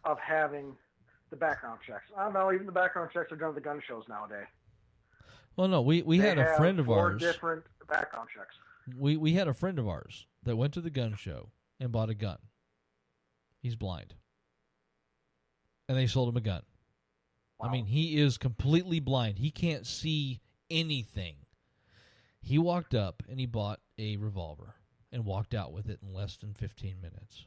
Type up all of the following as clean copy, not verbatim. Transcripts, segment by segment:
of having the background checks. I don't know, even the background checks are done at the gun shows nowadays. Well, no, we had a friend of ours. Different background checks. We had a friend of ours that went to the gun show and bought a gun. He's blind. And they sold him a gun. Wow. I mean, he is completely blind. He can't see anything. He walked up and he bought a revolver and walked out with it in less than 15 minutes.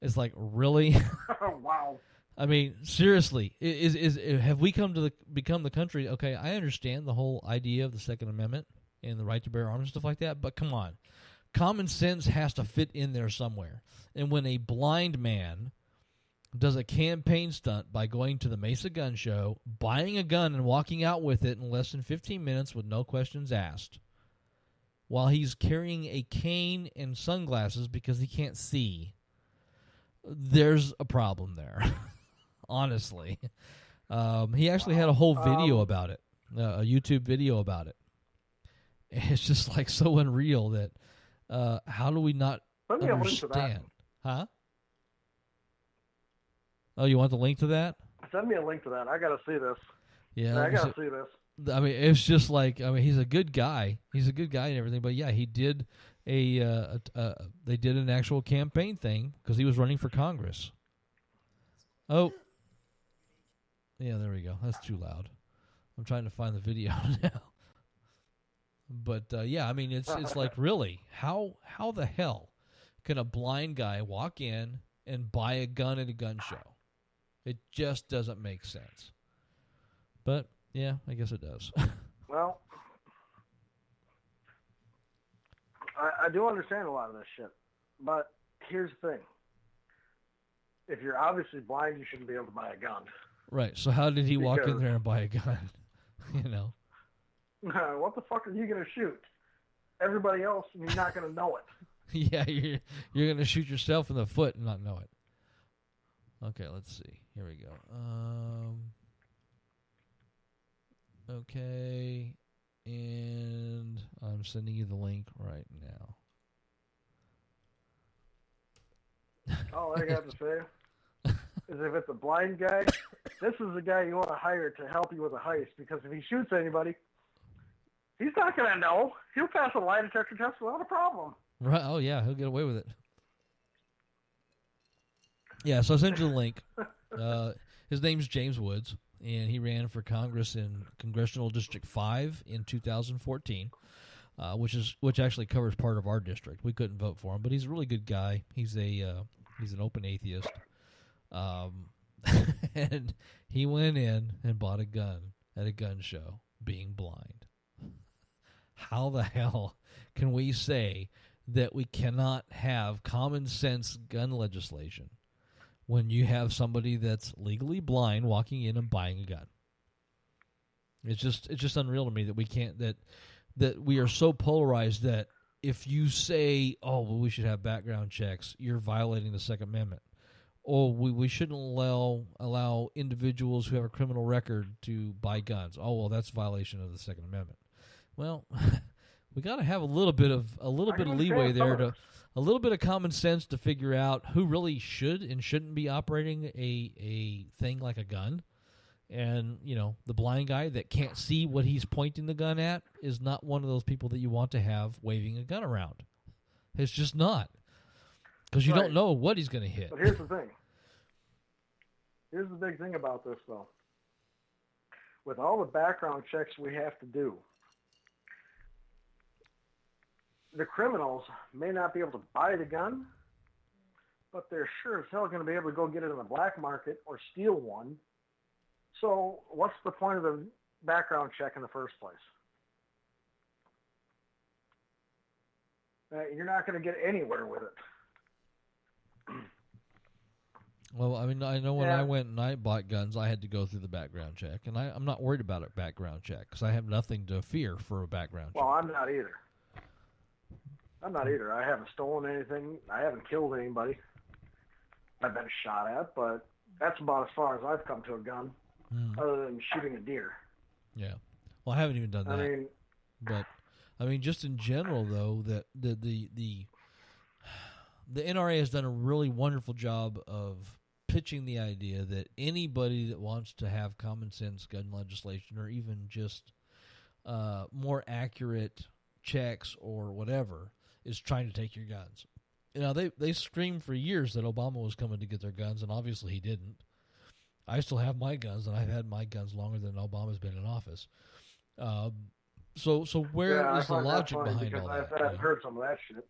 It's like, really? Wow. I mean, seriously, have we become the country? Okay, I understand the whole idea of the Second Amendment and the right to bear arms and stuff like that, but come on. Common sense has to fit in there somewhere. And when a blind man does a campaign stunt by going to the Mesa Gun Show, buying a gun and walking out with it in less than 15 minutes with no questions asked, while he's carrying a cane and sunglasses because he can't see, there's a problem there. Honestly. He actually had a whole video about it, a YouTube video about it. It's just like so unreal that how do we not understand? Huh? Oh, you want the link to that? Send me a link to that. I got to see this. Yeah, I got to see this. I mean, it's just like, I mean, he's a good guy. He's a good guy and everything, but yeah, he did they did an actual campaign thing because he was running for Congress. Oh. Yeah, there we go. That's too loud. I'm trying to find the video now. But yeah, I mean, it's like, really, how the hell can a blind guy walk in and buy a gun at a gun show? It just doesn't make sense. But yeah, I guess it does. Well, I do understand a lot of this shit, but here's the thing: if you're obviously blind, you shouldn't be able to buy a gun. Right. So how did he walk in there and buy a gun? You know. What the fuck are you going to shoot? Everybody else, you're not going to know it. Yeah, you're going to shoot yourself in the foot and not know it. Okay, let's see. Here we go. Okay, and I'm sending you the link right now. All I got to say is if it's a blind guy, this is the guy you want to hire to help you with a heist, because if he shoots anybody, he's not going to know. He'll pass a lie detector test without a problem. Right? Oh, yeah, he'll get away with it. Yeah, so I sent you the link. His name's James Woods, and he ran for Congress in Congressional District 5 in 2014, which actually covers part of our district. We couldn't vote for him, but he's a really good guy. He's an open atheist. And he went in and bought a gun at a gun show, being blind. How the hell can we say that we cannot have common sense gun legislation when you have somebody that's legally blind walking in and buying a gun? It's just unreal to me that we can't, that we are so polarized that if you say, oh, well, we should have background checks, you're violating the Second Amendment. Or we shouldn't allow individuals who have a criminal record to buy guns. Oh, well, that's a violation of the Second Amendment. Well, we got to have a little bit of leeway there, a little bit of common sense to figure out who really should and shouldn't be operating a thing like a gun. And, you know, the blind guy that can't see what he's pointing the gun at is not one of those people that you want to have waving a gun around. It's just not. Because you don't know what he's going to hit. But here's the thing. Here's the big thing about this, though. With all the background checks we have to do, the criminals may not be able to buy the gun, but they're sure as hell going to be able to go get it in the black market or steal one. So what's the point of the background check in the first place? You're not going to get anywhere with it. Well, I mean, I know when I went and I bought guns, I had to go through the background check, and I'm not worried about a background check because I have nothing to fear for a background check. Well, I'm not either. I haven't stolen anything. I haven't killed anybody. I've been shot at, but that's about as far as I've come to a gun, other than shooting a deer. Yeah. Well, I haven't even done that. But I mean, just in general, though, that the NRA has done a really wonderful job of pitching the idea that anybody that wants to have common sense gun legislation or even just more accurate checks or whatever is trying to take your guns. You know, they screamed for years that Obama was coming to get their guns, and obviously he didn't. I still have my guns, and I've had my guns longer than Obama's been in office. So where is the logic behind all that? I've heard some of that shit.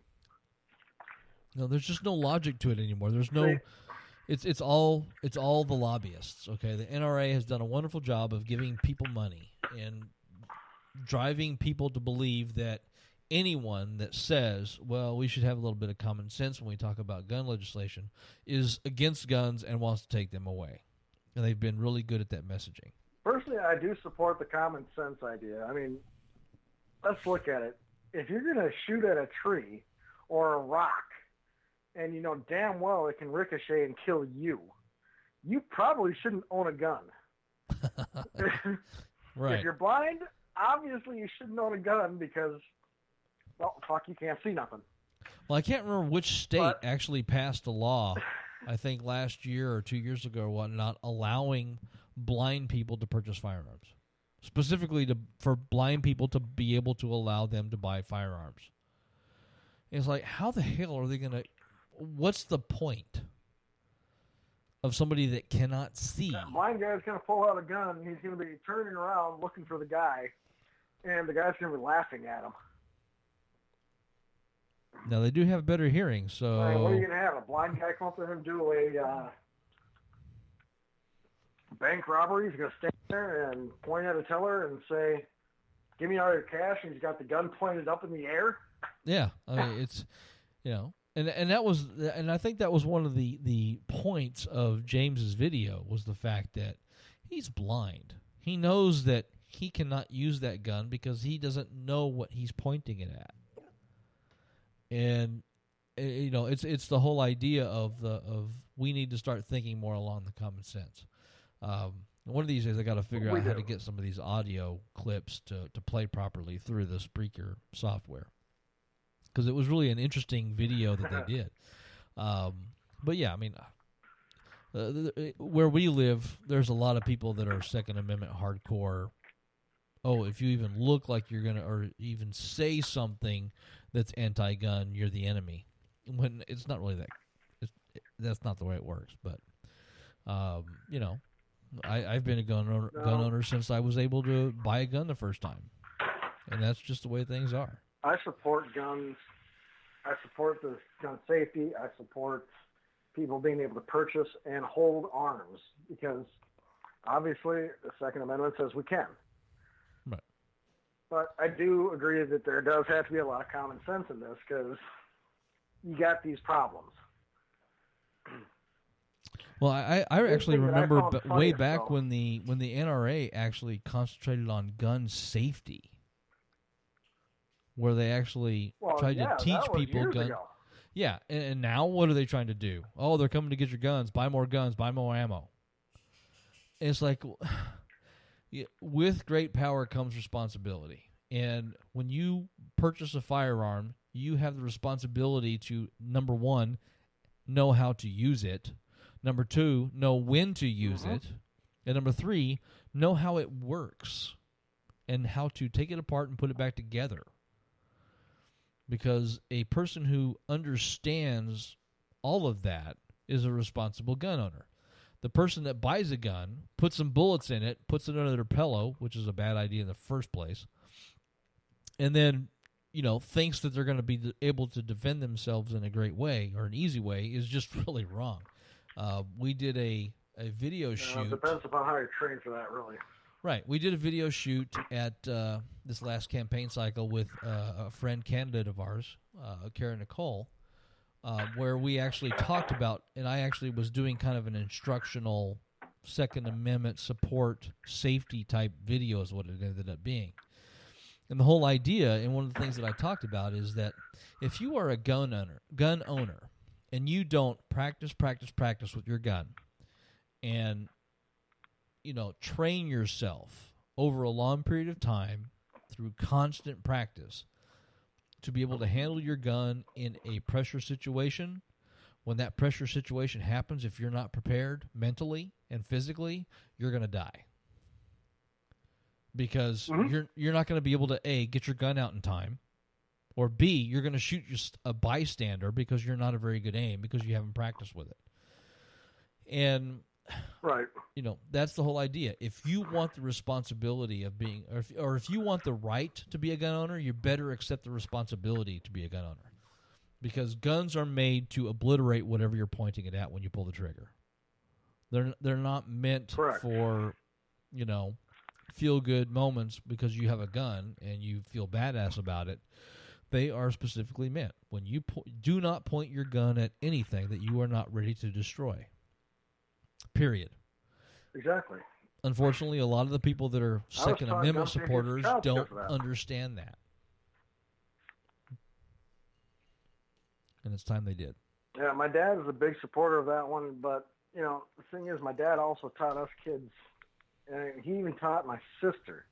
No, there's just no logic to it anymore. There's no. It's all the lobbyists. Okay, the NRA has done a wonderful job of giving people money and driving people to believe that anyone that says, well, we should have a little bit of common sense when we talk about gun legislation, is against guns and wants to take them away. And they've been really good at that messaging. Personally, I do support the common sense idea. I mean, let's look at it. If you're going to shoot at a tree or a rock, and you know damn well it can ricochet and kill you, you probably shouldn't own a gun. Right. If you're blind, obviously you shouldn't own a gun because, well, fuck, you can't see nothing. Well, I can't remember which state actually passed a law, I think last year or 2 years ago or whatnot, allowing blind people to purchase firearms. Specifically for blind people to be able to allow them to buy firearms. It's like, how the hell are they going to... What's the point of somebody that cannot see? That blind guy's going to pull out a gun, and he's going to be turning around looking for the guy, and the guy's going to be laughing at him. Now, they do have better hearing, so... I mean, what are you going to have? A blind guy come up to him and do a bank robbery? He's going to stand there and point at a teller and say, give me all your cash, and he's got the gun pointed up in the air? Yeah, I mean, it's, you know... And that was, and I think that was one of the points of James's video, was the fact that he's blind. He knows that he cannot use that gun because he doesn't know what he's pointing it at. And you know, it's the whole idea of we need to start thinking more along the common sense. One of these days, I got to figure out how to get some of these audio clips to play properly through the Spreaker software. Because it was really an interesting video that they did. But yeah, I mean, where we live, there's a lot of people that are Second Amendment hardcore. Oh, if you even look like you're going to, or even say something that's anti-gun, you're the enemy. When it's not really that, that's not the way it works. But, you know, I've been a gun owner since I was able to buy a gun the first time. And that's just the way things are. I support guns. I support the gun safety. I support people being able to purchase and hold arms because obviously the Second Amendment says we can. Right. But I do agree that there does have to be a lot of common sense in this because you got these problems. Well, I actually remember way back when the NRA actually concentrated on gun safety. Where they actually tried to teach people guns. Yeah, and now what are they trying to do? Oh, they're coming to get your guns. Buy more guns. Buy more ammo. And it's like, with great power comes responsibility. And when you purchase a firearm, you have the responsibility to, number one, know how to use it. Number two, know when to use it. And number three, know how it works and how to take it apart and put it back together. Because a person who understands all of that is a responsible gun owner. The person that buys a gun, puts some bullets in it, puts it under their pillow, which is a bad idea in the first place, and then, you know, thinks that they're going to be able to defend themselves in a great way or an easy way is just really wrong. We did a video shoot. It depends upon how you're trained for that, really. Right. We did a video shoot at this last campaign cycle with a friend candidate of ours, Karen Nicole, where we actually talked about, and I actually was doing kind of an instructional Second Amendment support safety type video is what it ended up being. And the whole idea, and one of the things that I talked about is that if you are a gun owner, and you don't practice with your gun, and you know, train yourself over a long period of time through constant practice to be able to handle your gun in a pressure situation when that pressure situation happens, if you're not prepared mentally and physically, you're going to die. Because you're not going to be able to, A, get your gun out in time, or B, you're going to shoot just a bystander because you're not a very good aim because you haven't practiced with it. And, right, that's the whole idea. If you want the responsibility of being, or if you want the right to be a gun owner, you better accept the responsibility to be a gun owner. Because guns are made to obliterate whatever you're pointing it at when you pull the trigger. They're not meant for, feel-good moments because you have a gun and you feel badass about it. They are specifically meant when you do not point your gun at anything that you are not ready to destroy. Period. Exactly. Unfortunately, a lot of the people that are Second Amendment supporters don't understand that. And it's time they did. Yeah, my dad is a big supporter of that one, but, the thing is, my dad also taught us kids, and he even taught my sister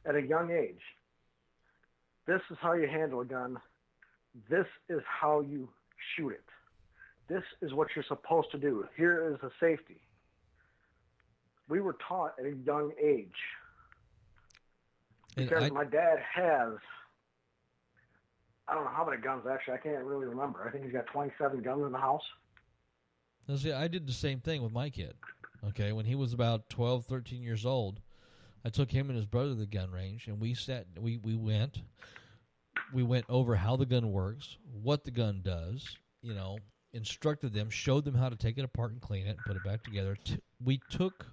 at a young age, this is how you handle a gun. This is how you shoot it. This is what you're supposed to do. Here is the safety. We were taught at a young age. Because my dad has, I don't know how many guns, actually. I can't really remember. I think he's got 27 guns in the house. See, I did the same thing with my kid. Okay, when he was about 12, 13 years old, I took him and his brother to the gun range, and we went over how the gun works, what the gun does, instructed them, showed them how to take it apart and clean it and put it back together. We took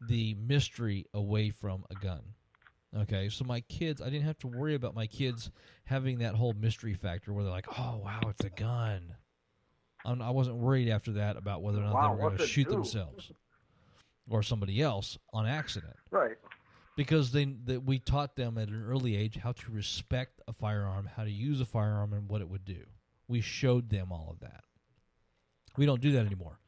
the mystery away from a gun. Okay, so my kids, I didn't have to worry about my kids having that whole mystery factor where they're like, oh, wow, it's a gun. I wasn't worried after that about whether or not they were going to shoot themselves or somebody else on accident. Right. Because we taught them at an early age how to respect a firearm, how to use a firearm, and what it would do. We showed them all of that. We don't do that anymore.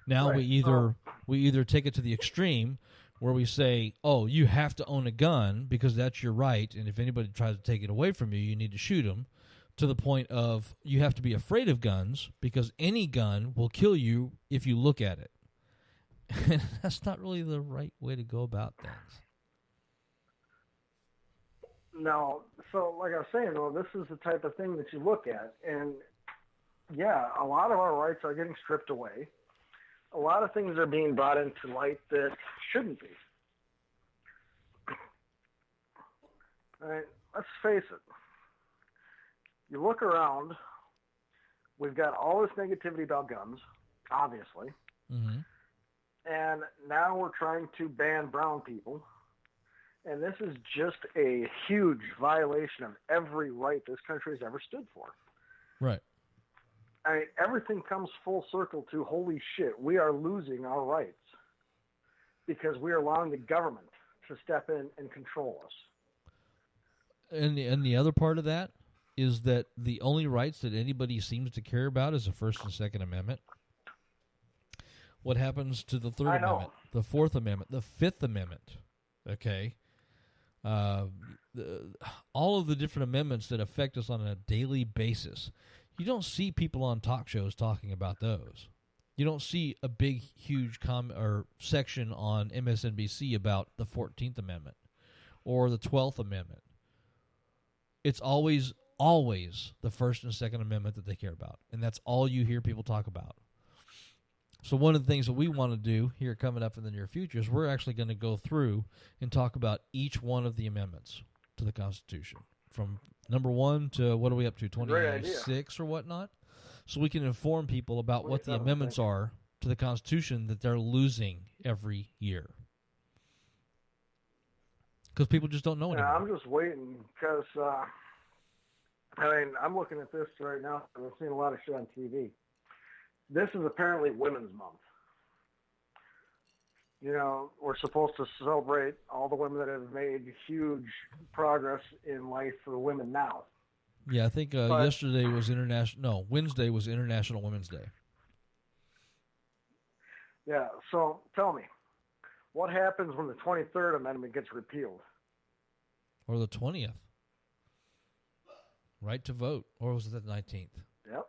Now we either take it to the extreme where we say, oh, you have to own a gun because that's your right, and if anybody tries to take it away from you, you need to shoot them, to the point of you have to be afraid of guns because any gun will kill you if you look at it. And that's not really the right way to go about things. No, so like I was saying, though, this is the type of thing that you look at, and yeah, a lot of our rights are getting stripped away. A lot of things are being brought into light that shouldn't be. All right, let's face it. You look around, we've got all this negativity about guns, obviously, and now we're trying to ban brown people, and this is just a huge violation of every right this country has ever stood for. Right. I mean, everything comes full circle to, holy shit, we are losing our rights because we are allowing the government to step in and control us. And the other part of that is that the only rights that anybody seems to care about is the First and Second Amendment. What happens to the Third Amendment, the Fourth Amendment, the Fifth Amendment? Okay. All of the different amendments that affect us on a daily basis. You don't see people on talk shows talking about those. You don't see a big, huge section on MSNBC about the 14th Amendment or the 12th Amendment. It's always the First and Second Amendment that they care about, and that's all you hear people talk about. So one of the things that we want to do here coming up in the near future is we're actually going to go through and talk about each one of the amendments to the Constitution, from number 1 to what are we up to, 26 or whatnot, so we can inform people about what the amendments are to the Constitution that they're losing every year. Because people just don't know anymore. Yeah, I'm just waiting because, I'm looking at this right now, and I've seen a lot of shit on TV. This is apparently Women's Month. We're supposed to celebrate all the women that have made huge progress in life for women now. Yeah, I think Wednesday was International Women's Day. Yeah, so tell me, what happens when the 23rd Amendment gets repealed? Or the 20th. Right to vote. Or was it the 19th? Yep.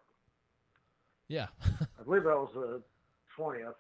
Yeah. I believe that was the 20th.